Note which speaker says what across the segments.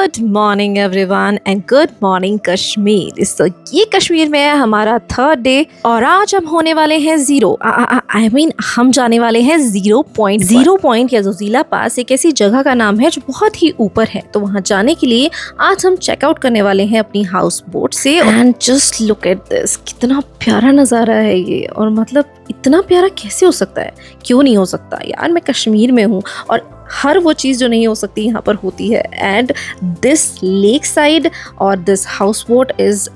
Speaker 1: Good morning everyone and good morning Kashmir. तो ये कश्मीर में है हमारा थर्ड डे और आज हम होने वाले हैं जीरो हम जाने वाले हैं 0 पॉइंट या जोजिला पास। एक ऐसी जगह का नाम है जो बहुत ही ऊपर है, तो वहाँ जाने के लिए आज हम चेकआउट करने वाले हैं अपनी हाउस बोट से। And just look at this, कितना प्यारा नज़ारा है ये। और मतलब इतना प्यारा कैसे हो सकता है, क्यों नहीं हो सकता यार, मैं कश्मीर में हूँ और हर वो चीज़ जो नहीं हो सकती यहाँ पर होती है। एंड दिस लेक साइड और this house boat is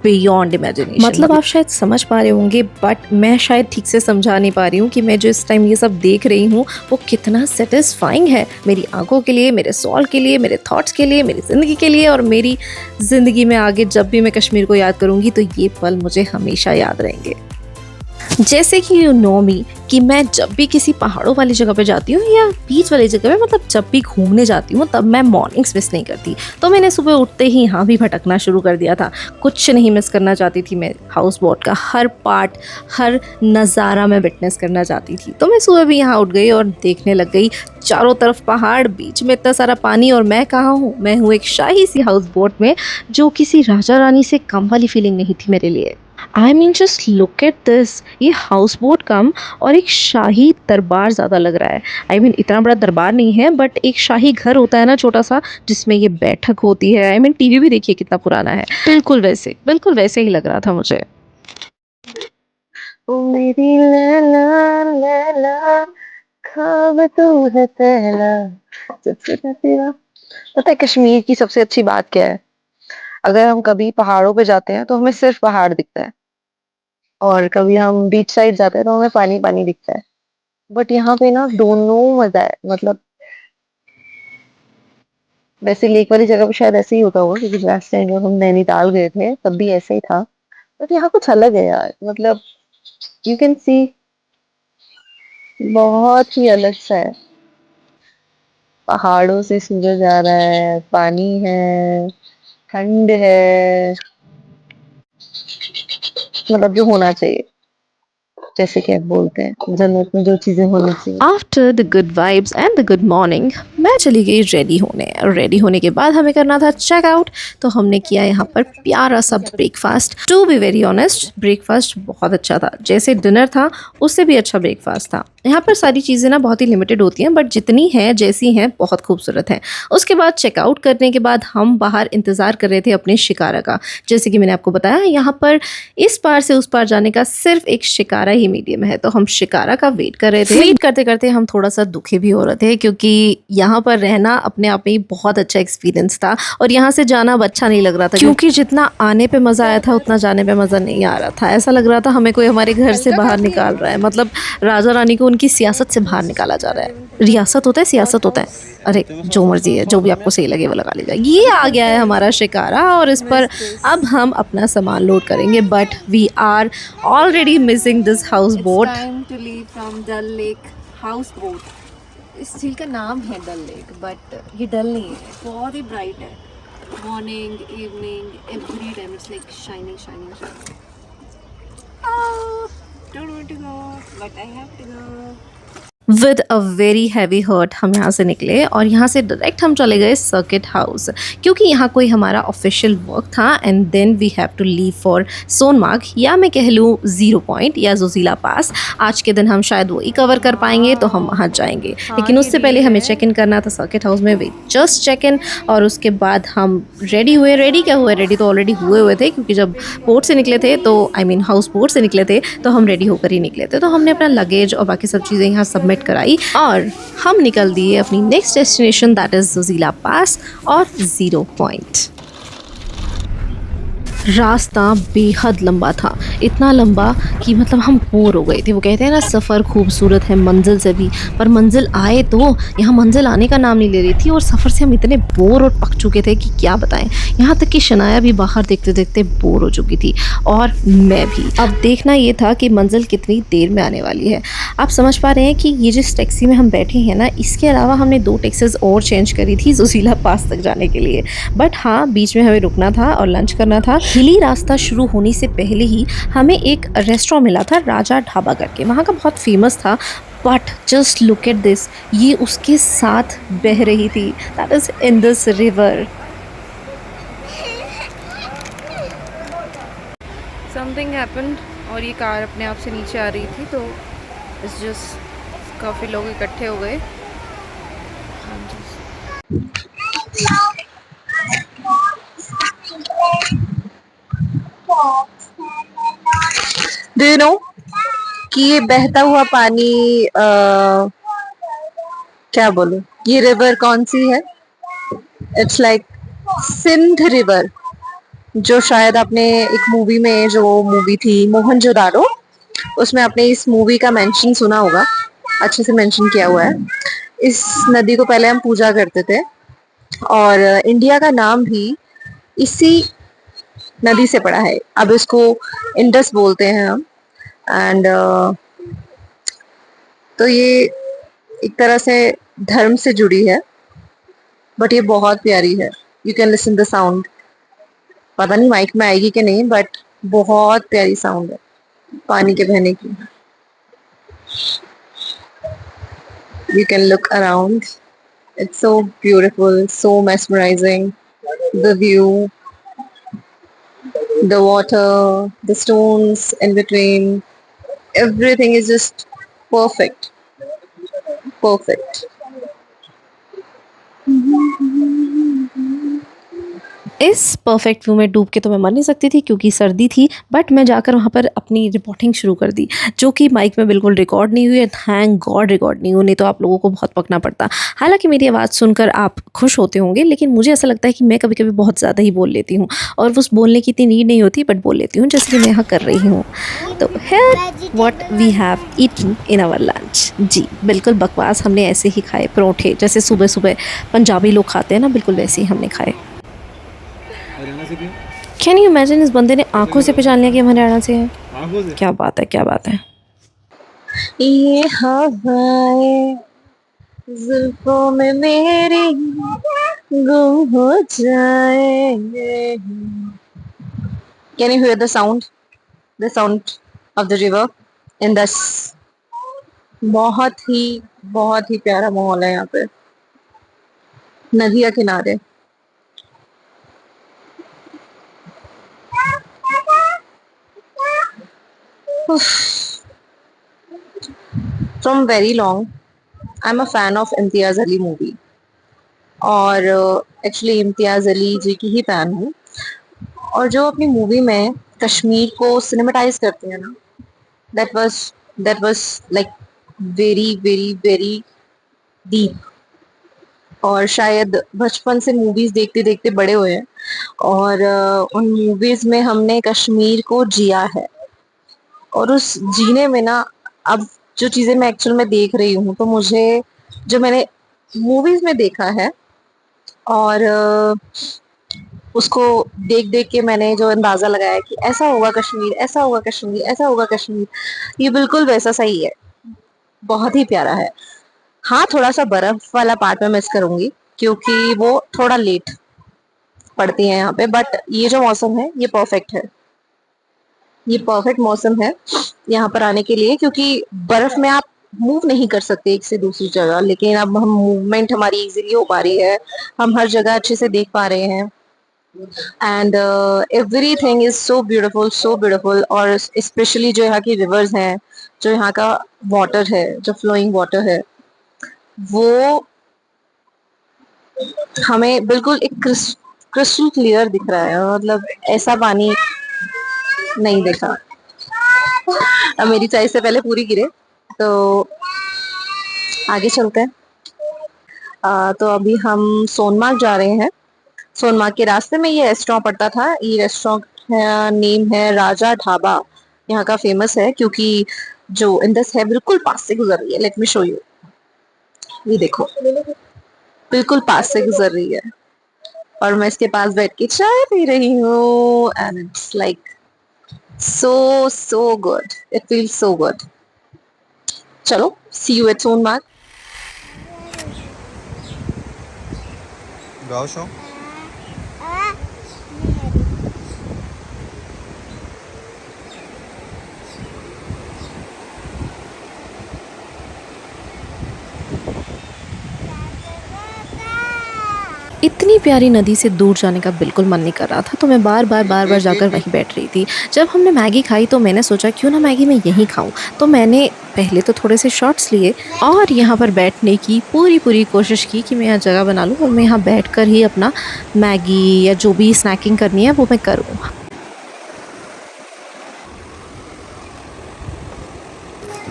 Speaker 1: beyond imagination. मतलब आप शायद समझ पा रहे होंगे, बट मैं शायद ठीक से समझा नहीं पा रही हूँ कि मैं जो इस टाइम ये सब देख रही हूँ वो कितना सेटिस्फाइंग है मेरी आंखों के लिए, मेरे सोल के लिए, मेरे थॉट्स के लिए, मेरी ज़िंदगी के लिए। और मेरी ज़िंदगी में आगे जब भी मैं कश्मीर को याद करूँगी तो ये पल मुझे हमेशा याद रहेंगे। जैसे कि यू नो मी कि मैं जब भी किसी पहाड़ों वाली जगह पे जाती हूँ या बीच वाली जगह पे, मतलब जब भी घूमने जाती हूँ तब मैं मॉर्निंग्स मिस नहीं करती। तो मैंने सुबह उठते ही यहाँ भी भटकना शुरू कर दिया था, कुछ नहीं मिस करना चाहती थी। मैं हाउस बोट का हर पार्ट, हर नज़ारा मैं विटनेस करना चाहती थी। तो मैं सुबह भी यहाँ उठ गई और देखने लग गई, चारों तरफ पहाड़, बीच में इतना सारा पानी, और मैं कहाँ हूँ, मैं हूँ एक शाही सी हाउस बोट में जो किसी राजा रानी से कम वाली फीलिंग नहीं थी मेरे लिए। I mean just look at this, ये हाउस बोट कम और एक शाही दरबार ज़्यादा लग रहा है। आई मीन इतना बड़ा दरबार नहीं है, बट एक शाही घर होता है ना छोटा सा, जिसमें ये बैठक होती है। आई मीन टीवी भी देखिए कितना पुराना है, बिल्कुल वैसे ही लग रहा था मुझे।
Speaker 2: ओ मेरी लैला लैला, ख्वाब तू है पहला, सबसे तेरा। पता है कश्मीर की सबसे अच्छी बात क्या है? अगर हम कभी पहाड़ों पे जाते हैं तो हमें सिर्फ पहाड़ दिखता है, और कभी हम बीच साइड जाते हैं तो हमें पानी पानी दिखता है। बट यहाँ पे ना दोनों मजा है। मतलब वैसे लेक वाली जगह पे शायद ऐसे ही होता होगा, क्योंकि लास्ट टाइम जब हम नैनीताल गए थे तब भी ऐसे ही था। बट यहाँ कुछ अलग है यार। मतलब यू कैन सी, बहुत ही अलग सा है। पहाड़ों से सूरज आ रहा है, पानी है, ठंड है, मतलब जो होना चाहिए, जैसे कि आप बोलते हैं जन्नत में जो चीजें होनी चाहिए।
Speaker 1: After the good vibes and the good morning मैं चली गई रेडी होने, और रेडी होने के बाद हमें करना था चेकआउट। तो हमने किया यहाँ पर प्यारा सा breakfast. To be very honest, breakfast बहुत अच्छा था, जैसे डिनर था उससे भी अच्छा ब्रेकफास्ट था। यहाँ पर सारी चीज़ें ना बहुत ही लिमिटेड होती हैं, बट जितनी हैं जैसी हैं बहुत खूबसूरत हैं। उसके बाद चेकआउट करने के बाद हम बाहर इंतज़ार कर रहे थे अपने शिकारा का। जैसे कि मैंने आपको बताया, यहाँ पर इस पार से उस पार जाने का सिर्फ एक शिकारा ही मीडियम है, तो हम शिकारा का वेट कर रहे थे। वेट करते करते हम थोड़ा सा दुखी भी हो रहे थे, क्योंकि यहाँ पर रहना अपने आप में ही बहुत अच्छा एक्सपीरियंस था और यहाँ से जाना अब अच्छा नहीं लग रहा था, क्योंकि जितना आने पे मज़ा आया था उतना जाने पे मज़ा नहीं आ रहा था। ऐसा लग रहा था हमें कोई हमारे घर से बाहर निकाल रहा है, मतलब राजा रानी को उनकी सियासत से बाहर निकाला जा रहा है। रियासत होता है, सियासत होता है, अरे जो मर्जी है, जो भी आपको सही लगे वो लगा लीजिए। ये आ गया है हमारा शिकारा और इस पर अब हम अपना सामान लोड करेंगे, but we are already missing this houseboat.
Speaker 3: Time to leave from Dal lake houseboat. इस झील का नाम है डल लेक, बट ये डल नहीं है, बहुत ही ब्राइट है। Morning, evening, every time it's like shining shining shining. Don't want to go but I have to go.
Speaker 1: With a very heavy heart हम यहाँ से निकले और यहाँ से डायरेक्ट हम चले गए सर्किट हाउस, क्योंकि यहाँ कोई हमारा ऑफिशियल वर्क था। And then we have to leave for Sonmarg, या मैं कह लूँ 0 पॉइंट या जोजिला पास। आज के दिन हम शायद वही कवर कर पाएंगे, तो हम वहाँ जाएंगे। लेकिन उससे पहले हमें चेक इन करना था सर्किट हाउस में। वी जस्ट चेक इन और उसके बाद हम रेडी हुए। रेडी क्या हुए, रेडी तो ऑलरेडी हुए थे, क्योंकि जब बोट से निकले थे तो आई मीन हाउस बोट से निकले थे तो हम रेडी होकर ही निकले थे। तो हमने अपना लगेज और बाकी सब चीज़ें यहाँ सबमिट कराई और हम निकल दिए अपनी next destination, that is Zojila pass और 0 पॉइंट। रास्ता बेहद लंबा था, इतना लंबा कि मतलब हम बोर हो गए थे। वो कहते हैं ना, सफ़र खूबसूरत है मंजिल से भी, पर मंजिल आए तो यहाँ मंजिल आने का नाम नहीं ले रही थी। और सफ़र से हम इतने बोर और पक चुके थे कि क्या बताएं। यहाँ तक कि शनाया भी बाहर देखते देखते बोर हो चुकी थी, और मैं भी। अब देखना ये था कि मंजिल कितनी देर में आने वाली है। आप समझ पा रहे हैं कि ये जिस टैक्सी में हम बैठे हैं ना, इसके अलावा हमने 2 टैक्सीज और चेंज करी थी जोजिला पास तक जाने के लिए। बट हाँ, बीच में हमें रुकना था और लंच करना था। हिली रास्ता शुरू होने से पहले ही हमें एक रेस्टोरेंट मिला था, राजा ढाबा करके, वहाँ का बहुत फेमस था। But just look at this, ये उसके साथ बह रही थी, that is in this river.
Speaker 4: Happened और ये कार अपने आप से नीचे आ रही थी, तो इट्स जस्ट काफ़ी लोग इकट्ठे हो गए।
Speaker 2: डू यू नो कि ये बहता हुआ पानी क्या बोलूं, ये रिवर कौन सी है? इट्स लाइक सिंध रिवर, जो शायद आपने एक मूवी में, जो मूवी थी मोहनजोदाड़ो, उसमें आपने इस मूवी का मेंशन सुना होगा, अच्छे से मेंशन किया हुआ है। इस नदी को पहले हम पूजा करते थे और इंडिया का नाम भी इसी नदी से पड़ा है। अब इसको इंडस बोलते हैं हम। एंड तो ये एक तरह से धर्म से जुड़ी है, बट ये बहुत प्यारी है। You can listen the sound, पता नहीं माइक में आएगी कि नहीं, बट बहुत प्यारी साउंड है पानी के बहने की। You can look around, it's so beautiful, so mesmerizing. The view, the water, the stones in between, everything is just perfect. Perfect.
Speaker 1: इस परफेक्ट व्यू में डूब के तो मैं मर नहीं सकती थी क्योंकि सर्दी थी, बट मैं जाकर वहाँ पर अपनी रिपोर्टिंग शुरू कर दी, जो कि माइक में बिल्कुल रिकॉर्ड नहीं हुई है। थैंक गॉड रिकॉर्ड नहीं हुई, नहीं तो आप लोगों को बहुत पकना पड़ता। हालांकि मेरी आवाज़ सुनकर आप खुश होते होंगे, लेकिन मुझे ऐसा लगता है कि मैं कभी कभी बहुत ज़्यादा ही बोल लेती हूँ, और उस बोलने की इतनी नीड नहीं होती, बट बोल लेती हूँ, जैसे कि मैं यहाँ कर रही हूँ। तो here what we have eaten in our lunch. जी बिल्कुल बकवास, हमने ऐसे ही खाए परोठे, जैसे सुबह सुबह पंजाबी लोग खाते हैं ना, बिल्कुल वैसे ही हमने खाए। कैन यू इमेजिन, इस बंदे ने आंखों से पहचान लिया कि हम हरियाणा से हैं। क्या बात है, क्या बात है।
Speaker 2: ये हवाएं जुल्फों में मेरी गुम हो जाए। Can you hear the sound? The sound of the river in this. बहुत ही प्यारा माहौल है यहाँ पे, नदिया किनारे। From very long, I'm a fan of Imtiaz Ali movie, और एक्चुअली इम्तियाज अली जी की ही फैन हूँ। और जो अपनी मूवी में कश्मीर को सिनेमेटाइज करते हैं ना, that was like very very very deep. और शायद बचपन से मूवीज देखते देखते बड़े हुए हैं, और उन मूवीज में हमने कश्मीर को जिया है। और उस जीने में ना, अब जो चीजें मैं एक्चुअल में देख रही हूँ, तो मुझे, जो मैंने मूवीज में देखा है और उसको देख देख के मैंने जो अंदाजा लगाया कि ऐसा होगा कश्मीर, ऐसा होगा कश्मीर, ऐसा होगा कश्मीर, ये बिल्कुल वैसा सही है। बहुत ही प्यारा है। हाँ, थोड़ा सा बर्फ वाला पार्ट में मिस करूंगी, क्योंकि वो थोड़ा लेट पड़ती है यहाँ पे, बट ये जो मौसम है ये परफेक्ट है। ये परफेक्ट मौसम है यहाँ पर आने के लिए, क्योंकि बर्फ में आप मूव नहीं कर सकते एक से दूसरी जगह, लेकिन अब हम मूवमेंट हमारी इजीली हो पा रही है, हम हर जगह अच्छे से देख पा रहे हैं। And everything is so beautiful, so beautiful. और स्पेशली जो यहाँ की रिवर्स हैं, जो यहाँ का वाटर है, जो फ्लोइंग वाटर है, वो हमें बिल्कुल एक क्रिस्टल क्लियर दिख रहा है। मतलब ऐसा पानी नहीं देखा। अब मेरी चाय से पहले पूरी गिरे, तो आगे चलते हैं। तो अभी हम सोनमार्ग जा रहे हैं। सोनमार्ग के रास्ते में ये रेस्टोरेंट पड़ता था। ये रेस्टोरेंट नेम है राजा ढाबा। यहाँ का फेमस है क्योंकि जो इंडस है बिल्कुल पास से गुजर रही है। Let me show you. ये देखो, बिल्कुल पास से गुजर रही है, और मैं इसके पास बैठ के चाय पी रही हूँ। And it's like so good, it feels so good. चलो, सी यू एट सोनमार्ग।
Speaker 5: गाओ शो।
Speaker 1: इतनी प्यारी नदी से दूर जाने का बिल्कुल मन नहीं कर रहा था, तो मैं बार बार जाकर वहीं बैठ रही थी। जब हमने मैगी खाई तो मैंने सोचा क्यों ना मैगी मैं यहीं खाऊं। तो मैंने पहले तो थोड़े से शॉट्स लिए और यहाँ पर बैठने की पूरी कोशिश की कि मैं यहाँ जगह बना लूँ और मैं यहाँ बैठकर ही अपना मैगी या जो भी स्नैकिंग करनी है वो मैं करूँ।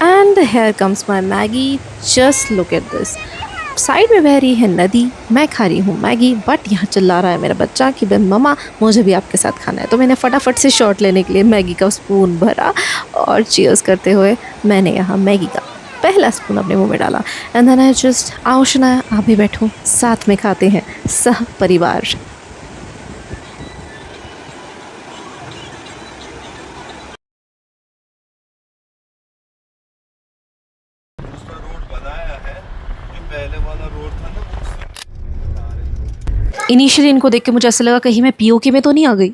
Speaker 1: And here comes my Maggi, just look at this. Side में बह रही है नदी, मैं खा रही हूँ मैगी, बट यहाँ चिल्ला रहा है मेरा बच्चा कि भाई मम्मा मुझे भी आपके साथ खाना है। तो मैंने फटाफट से शॉट लेने के लिए मैगी का स्पून भरा और चीयर्स करते हुए मैंने यहाँ मैगी का पहला स्पून अपने मुंह में डाला। एंड देन आई जस्ट आओ शनाया आप भी बैठो, साथ में खाते हैं सह परिवार।
Speaker 5: रोड बनाया है, जो पहले वाला रोड था ना
Speaker 1: इनिशियली इनको देख के मुझे ऐसा लगा कहीं मैं पीओके में तो नहीं आ गई,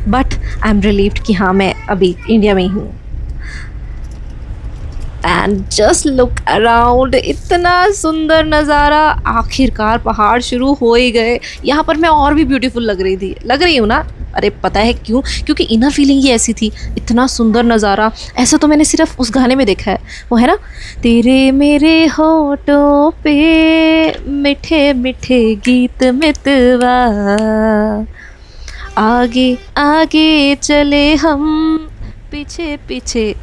Speaker 1: बट आई एम रिलीव्ड कि हाँ मैं अभी इंडिया में ही हूँ। एंड जस्ट लुक अराउंड, इतना सुंदर नज़ारा। आखिरकार पहाड़ शुरू हो ही गए। यहाँ पर मैं और भी ब्यूटीफुल लग रही हूँ ना। अरे पता है क्यों? क्योंकि इनर फीलिंग ही ऐसी थी, इतना सुंदर नज़ारा। ऐसा तो मैंने सिर्फ उस गाने में देखा है, वो है ना, तेरे मेरे होठों पे मीठे मीठे गीत मितवा, आगे आगे चले हम पीछे पीछे।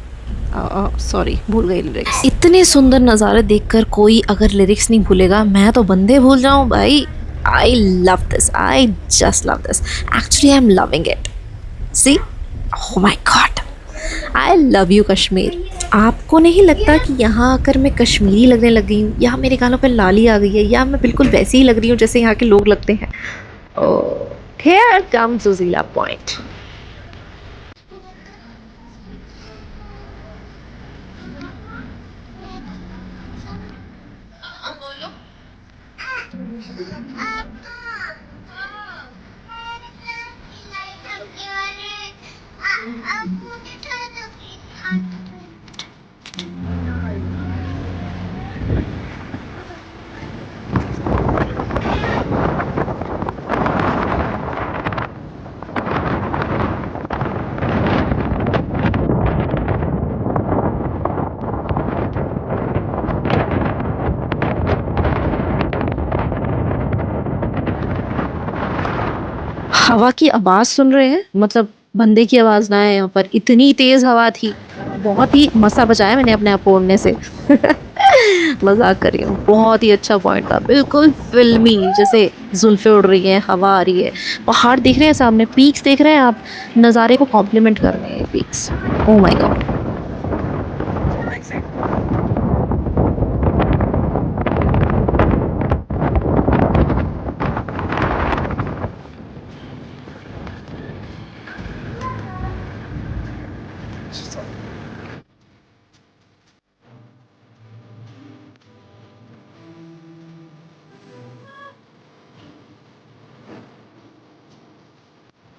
Speaker 1: सॉरी भूल गई लिरिक्स। इतने सुंदर नज़ारे देखकर कोई अगर लिरिक्स नहीं भूलेगा, मैं तो बंदे भूल जाऊँ भाई। I love this. I just love this. Actually, I'm loving it. See? Oh my God. I love you, Kashmir. आपको नहीं लगता कि यहाँ आकर मैं कश्मीरी लगने लग गई हूँ? यहाँ मेरे गालों पर लाली आ गई है, या मैं बिल्कुल वैसे ही लग रही हूँ जैसे यहाँ के लोग लगते हैं? Oh, here comes Zuzila Point. हवा की आवाज़ सुन रहे हैं, मतलब बंदे की आवाज़ ना है यहाँ पर, इतनी तेज़ हवा थी। बहुत ही मज़ा बचाया मैंने अपने आप को उड़ने से। मजाक कर रही हूँ, बहुत ही अच्छा पॉइंट था, बिल्कुल फिल्मी, जैसे जुल्फे उड़ रही हैं, हवा आ रही है, पहाड़ दिख रहे हैं सामने, पीक्स देख रहे हैं आप, नज़ारे को कॉम्प्लीमेंट कर रहे हैं peaks. Oh my God.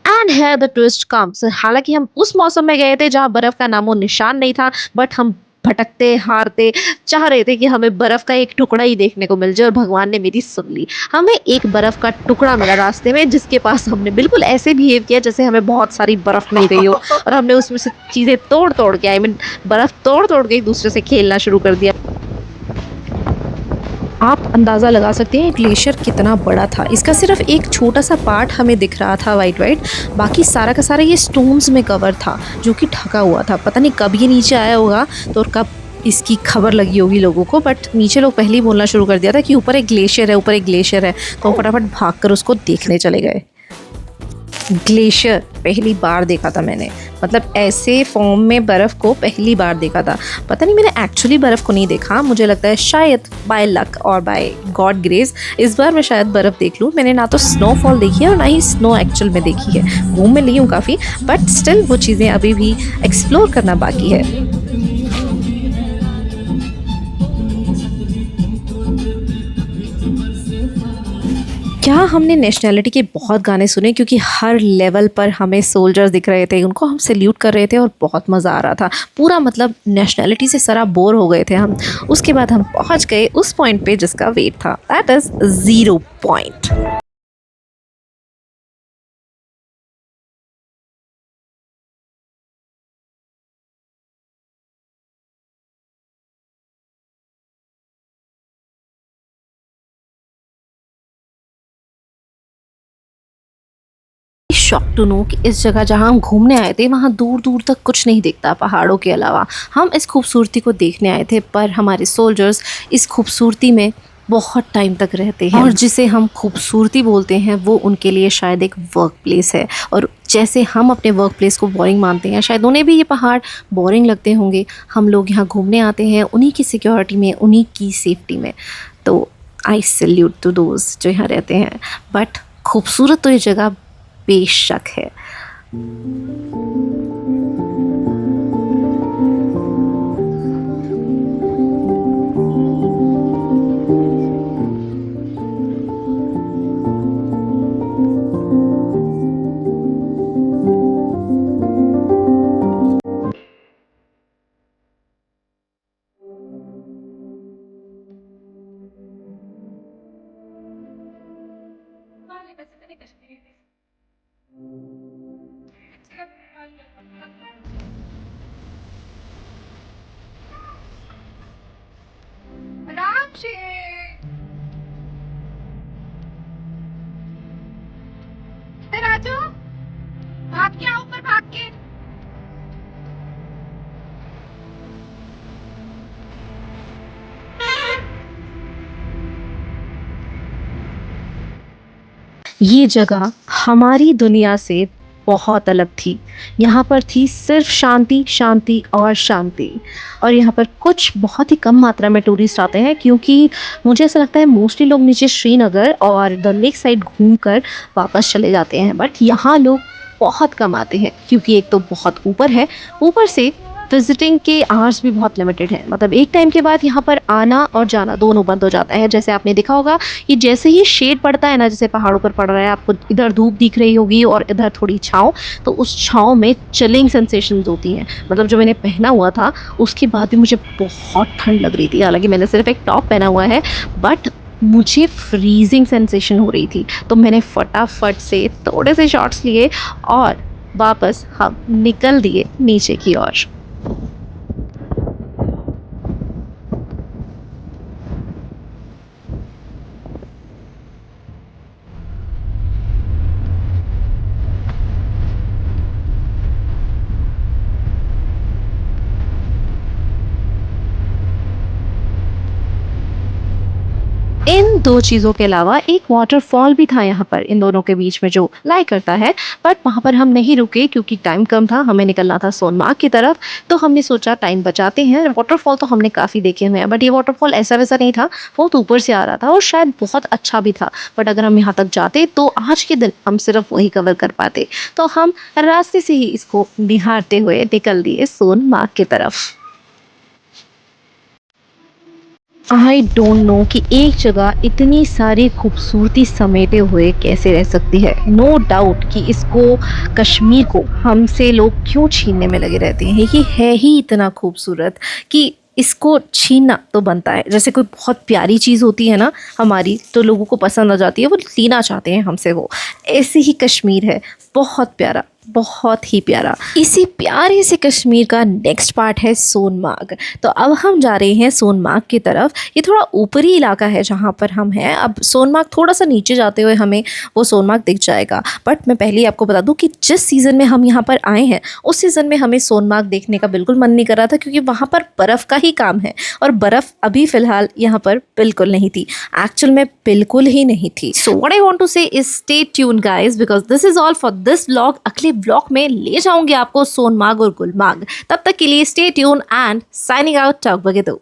Speaker 1: And है द ट्विस्ट कम्स। हालांकि हम उस मौसम में गए थे जहां बर्फ का नामो निशान नहीं था, बट हम भटकते हारते चाह रहे थे कि हमें बर्फ का एक टुकड़ा ही देखने को मिल जाए, और भगवान ने मेरी सुन ली। हमें एक बर्फ का टुकड़ा मिला रास्ते में, जिसके पास हमने बिल्कुल ऐसे बिहेव किया जैसे हमें बहुत सारी बर्फ मिल गई हो, और हमने उसमें से चीज़ें तोड़ तोड़ के, आई मीन बर्फ तोड़ तोड़ के एक दूसरे से खेलना शुरू कर दिया। आप अंदाज़ा लगा सकते हैं ग्लेशियर कितना बड़ा था। इसका सिर्फ एक छोटा सा पार्ट हमें दिख रहा था वाइट, बाकी सारा का सारा ये स्टोन्स में कवर था, जो कि ढका हुआ था। पता नहीं कब ये नीचे आया होगा तो और कब इसकी खबर लगी होगी लोगों को, बट नीचे लोग पहले ही बोलना शुरू कर दिया था कि ऊपर एक ग्लेशियर है, ऊपर एक ग्लेशियर है, तो फटाफट भाग कर उसको देखने चले गए। ग्लेशियर पहली बार देखा था मैंने, मतलब ऐसे फॉर्म में बर्फ़ को पहली बार देखा था। पता नहीं, मैंने एक्चुअली बर्फ़ को नहीं देखा, मुझे लगता है शायद बाय लक और बाय गॉड ग्रेस इस बार मैं शायद बर्फ़ देख लूँ। मैंने ना तो स्नोफॉल देखी है और ना ही स्नो एक्चुअल में देखी है। घूम में ली हूँ काफ़ी, बट स्टिल वो चीज़ें अभी भी एक्सप्लोर करना बाकी है। क्या हमने नेशनैलिटी के बहुत गाने सुने, क्योंकि हर लेवल पर हमें सोल्जर्स दिख रहे थे, उनको हम सैल्यूट कर रहे थे और बहुत मज़ा आ रहा था। पूरा मतलब नेशनैलिटी से सरा बोर हो गए थे हम। उसके बाद हम पहुंच गए उस पॉइंट पे जिसका वेट था, that is 0 point. Shock to know कि इस जगह जहाँ हम घूमने आए थे वहाँ दूर दूर तक कुछ नहीं दिखता पहाड़ों के अलावा। हम इस खूबसूरती को देखने आए थे, पर हमारे सोल्जर्स इस खूबसूरती में बहुत टाइम तक रहते हैं और जिसे हम खूबसूरती बोलते हैं वो उनके लिए शायद एक वर्क प्लेस है। और जैसे हम अपने वर्क प्लेस को बोरिंग मानते हैं, शायद उन्हें भी ये पहाड़ बोरिंग लगते होंगे। हम लोग यहाँ घूमने आते हैं उन्हीं की सिक्योरिटी में, उन्हीं की सेफ्टी में। तो आई सैल्यूट टू दोज जो यहाँ रहते हैं। बट खूबसूरत तो ये जगह बेशक है।
Speaker 4: राजू भाग के आओ, ऊपर भाग के।
Speaker 1: ये जगह हमारी दुनिया से बहुत अलग थी। यहाँ पर थी सिर्फ शांति, शांति और शांति। और यहाँ पर कुछ बहुत ही कम मात्रा में टूरिस्ट आते हैं, क्योंकि मुझे ऐसा लगता है मोस्टली लोग नीचे श्रीनगर और द लेक साइड घूमकर वापस चले जाते हैं। बट यहाँ लोग बहुत कम आते हैं, क्योंकि एक तो बहुत ऊपर है, ऊपर से विजिटिंग के आवर्स भी बहुत लिमिटेड हैं। मतलब एक टाइम के बाद यहाँ पर आना और जाना दोनों बंद हो जाता है। जैसे आपने देखा होगा, ये जैसे ही शेड पड़ता है ना, जैसे पहाड़ों पर पड़ रहा है, आपको इधर धूप दिख रही होगी और इधर थोड़ी छाँव, तो उस छाँव में चिलिंग सेंसेशंस होती हैं। मतलब जो मैंने पहना हुआ था उसके बाद भी मुझे बहुत ठंड लग रही थी। हालांकि मैंने सिर्फ एक टॉप पहना हुआ है, बट मुझे फ्रीजिंग सेंसेशन हो रही थी। तो मैंने फटाफट से थोड़े से शॉट्स लिए और वापस हम निकल दिए नीचे की ओर। इन दो चीज़ों के अलावा एक वाटरफॉल भी था यहाँ पर, इन दोनों के बीच में जो लाई करता है। बट वहाँ पर हम नहीं रुके क्योंकि टाइम कम था, हमें निकलना था सोनमार्ग की तरफ। तो हमने सोचा टाइम बचाते हैं। वाटरफॉल तो हमने काफ़ी देखे हुए हैं, बट ये वाटरफॉल ऐसा वैसा नहीं था, बहुत ऊपर से आ रहा था और शायद बहुत अच्छा भी था। बट अगर हम यहाँ तक जाते तो आज के दिन हम सिर्फ वही कवर कर पाते। तो हम रास्ते से ही इसको निहारते हुए निकल दिए सोनमार्ग की तरफ। आई डोंट नो कि एक जगह इतनी सारी खूबसूरती समेटे हुए कैसे रह सकती है। नो डाउट कि इसको, कश्मीर को हमसे लोग क्यों छीनने में लगे रहते हैं। ये है ही इतना खूबसूरत कि इसको छीनना तो बनता है। जैसे कोई बहुत प्यारी चीज़ होती है ना हमारी, तो लोगों को पसंद आ जाती है, वो लेना चाहते हैं हमसे वो। ऐसे ही कश्मीर है, बहुत प्यारा, बहुत ही प्यारा। इसी प्यारे से कश्मीर का नेक्स्ट पार्ट है सोनमार्ग। तो अब हम जा रहे हैं सोनमार्ग की तरफ। ये थोड़ा ऊपरी इलाका है जहाँ पर हम हैं। अब सोनमार्ग थोड़ा सा नीचे जाते हुए हमें वो सोनमार्ग दिख जाएगा। बट मैं पहले ही आपको बता दूं कि जिस सीज़न में हम यहाँ पर आए हैं उस सीज़न में हमें सोनमार्ग देखने का बिल्कुल मन नहीं कर रहा था, क्योंकि वहाँ पर बर्फ़ का ही काम है और बर्फ़ अभी फ़िलहाल यहाँ पर बिल्कुल नहीं थी। एक्चुअल में बिल्कुल ही नहीं थी। So what I want to say is stay tune guys, because this is all for this vlog. अगले ब्लॉग में ले जाऊंगी आपको सोनमार्ग और गुलमार्ग। तब तक के लिए stay tune and signing out. Talk बगे दो।